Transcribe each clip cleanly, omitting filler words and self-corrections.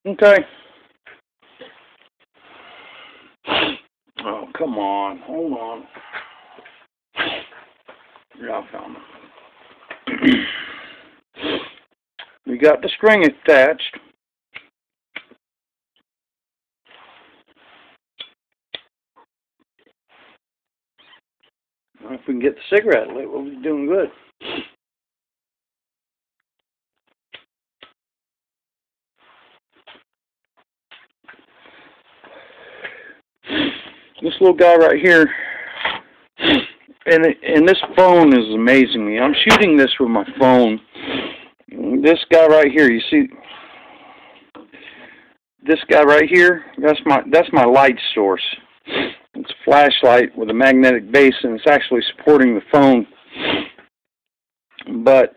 Okay. Oh, come on. Hold on. Yeah, I found it. We got the string attached. If we can get the cigarette lit, we'll be doing good. This little guy right here, and this phone is amazing me. I'm shooting this with my phone. This guy right here, you see, this guy right here, that's my light source. It's a flashlight with a magnetic base, and it's actually supporting the phone. But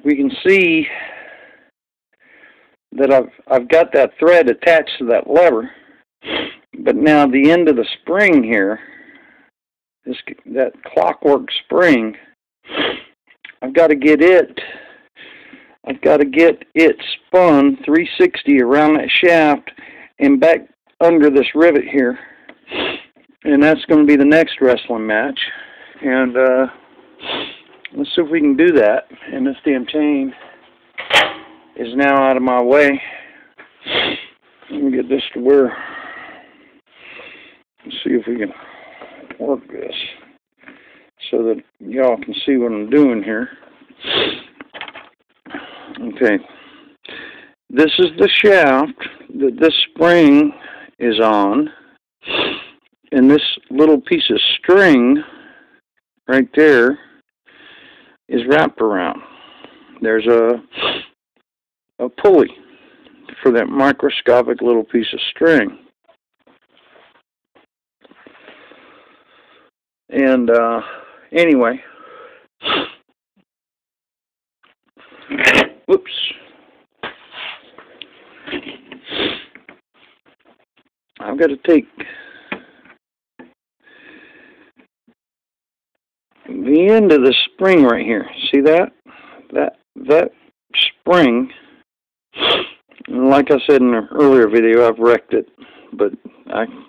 we can see that I've got that thread attached to that lever. But now the end of the spring here, that clockwork spring, I've got to get it spun 360 around that shaft and back under this rivet here. And that's going to be the next wrestling match. And let's see if we can do that. And this damn chain is now out of my way. Let me get this to where. Let's see if we can work this so that y'all can see what I'm doing here. Okay. This is the shaft that this spring is on. And this little piece of string right there is wrapped around. There's a pulley for that microscopic little piece of string. And anyway, whoops. I've got to take the end of the spring right here. See that? That spring, like I said in an earlier video, I've wrecked it, but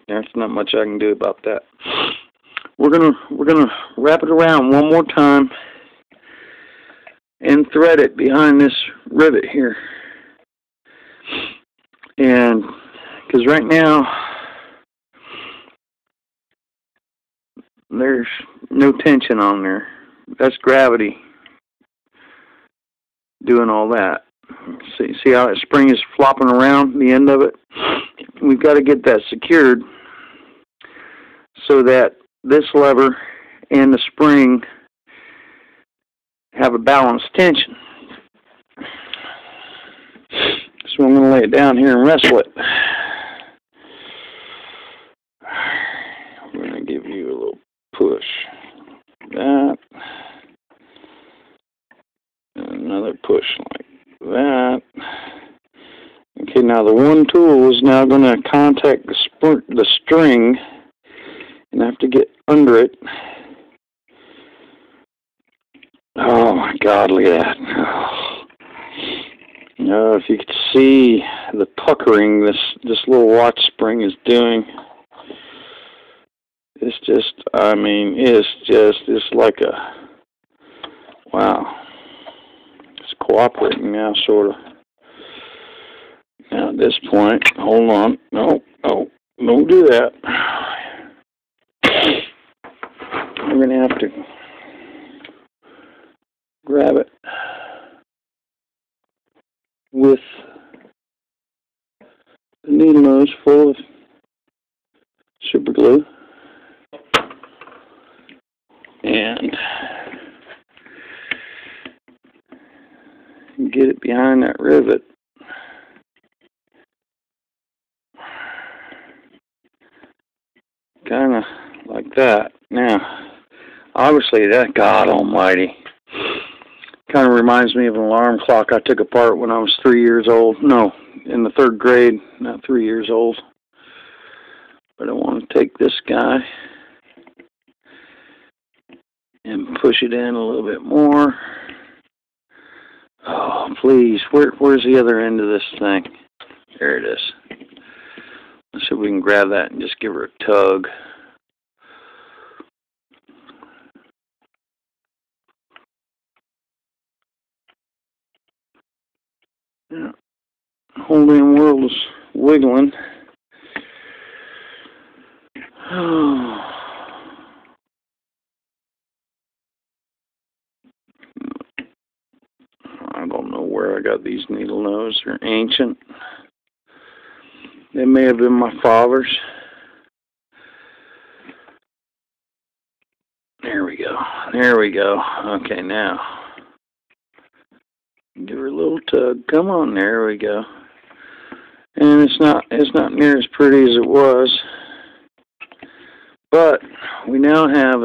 there's not much I can do about that. We're gonna wrap it around one more time and thread it behind this rivet here. And because right now there's no tension on there. That's gravity doing all that. See how that spring is flopping around the end of it? We've got to get that secured so that this lever and the spring have a balanced tension. So I'm going to lay it down here and wrestle it. I'm going to give you a little push. That. And another push like that. Okay, now the one tool is now going to contact the string, and I have to get under it. Oh my God, look at that. Oh, if you could see the puckering this little watch spring is doing. It's just, I mean, it's like a, wow. It's cooperating now, sort of. Now at this point, hold on. No, don't do that. We're going to have to grab it with the needle nose full of super glue and get it behind that rivet. Kind of like that. Now, obviously, that, God almighty, kind of reminds me of an alarm clock I took apart when I was 3 years old. No, in the 3rd grade, not 3 years old. But I want to take this guy and push it in a little bit more. Oh, Please, where's the other end of this thing? There it is. Let's see if we can grab that and just give her a tug. Yeah. The whole damn world is wiggling. Oh. I don't know where I got these needle nose. They're ancient. They may have been my father's. There we go. There we go. Okay, now. Give her a little tug. Come on, there we go. And it's not near as pretty as it was. But we now have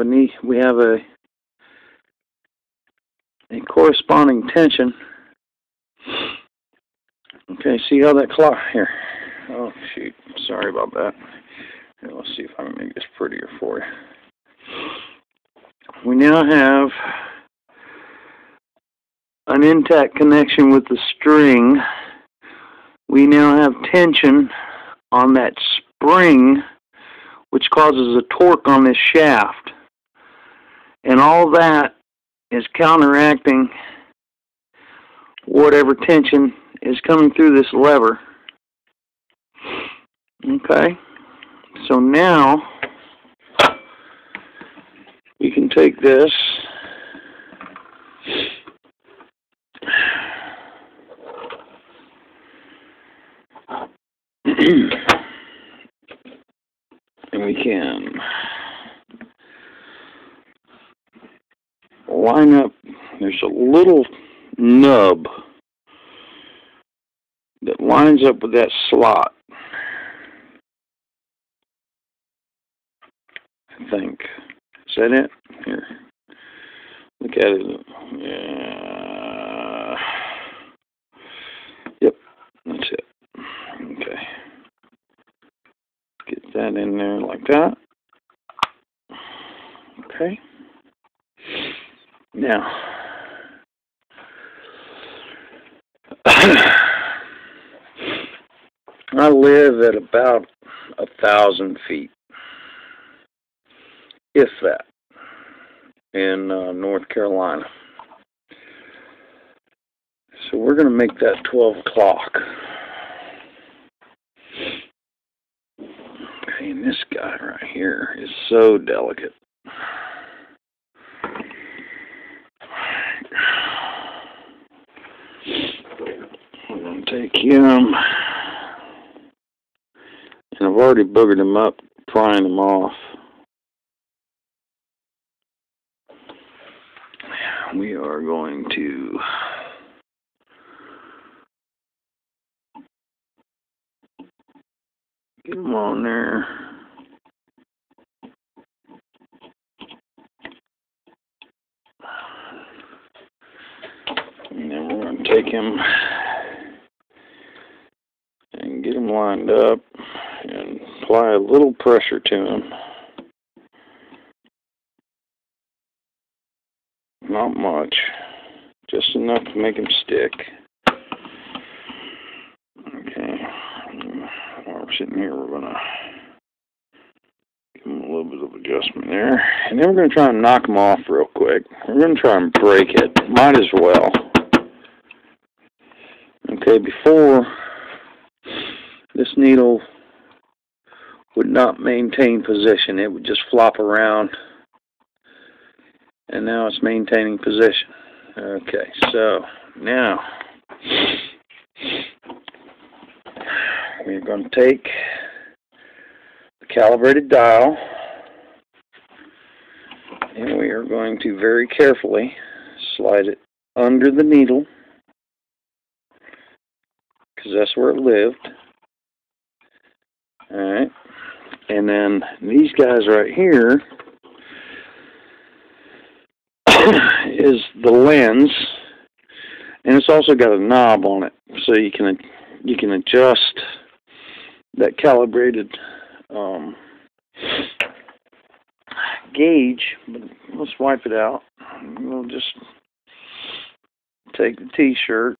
a corresponding tension. Okay, see how that clock here. Oh shoot, sorry about that. Here, let's see if I can make this prettier for you. We now have an intact connection with the string. We now have tension on that spring, which causes a torque on this shaft. And all that is counteracting whatever tension is coming through this lever. Okay, so now we can take this and we can line up. There's a little nub that lines up with that slot, I think. Is that it? Here. Look at it. Yeah. Yep. That's it. Okay. Get that in there like that. Okay. Now, I live at about 1,000 feet, if that, in North Carolina. So we're going to make that 12 o'clock. Okay, and this guy right here is so delicate. We're going to take him, and I've already boogered him up, prying him off. We are going to get him on there. And then we're going to take him and get him lined up and apply a little pressure to him. Not much, just enough to make him stick. Okay, while we're sitting here, we're going to give him a little bit of adjustment there. And then we're going to try and knock him off real quick. We're going to try and break it. Might as well. Okay, before, this needle would not maintain position. It would just flop around. And now it's maintaining position. Okay, so now we're going to take the calibrated dial and we are going to very carefully slide it under the needle because that's where it lived. Alright, and then these guys right here is the lens, and it's also got a knob on it, so you can adjust that calibrated gauge. But let's wipe it out. We'll just take the t-shirt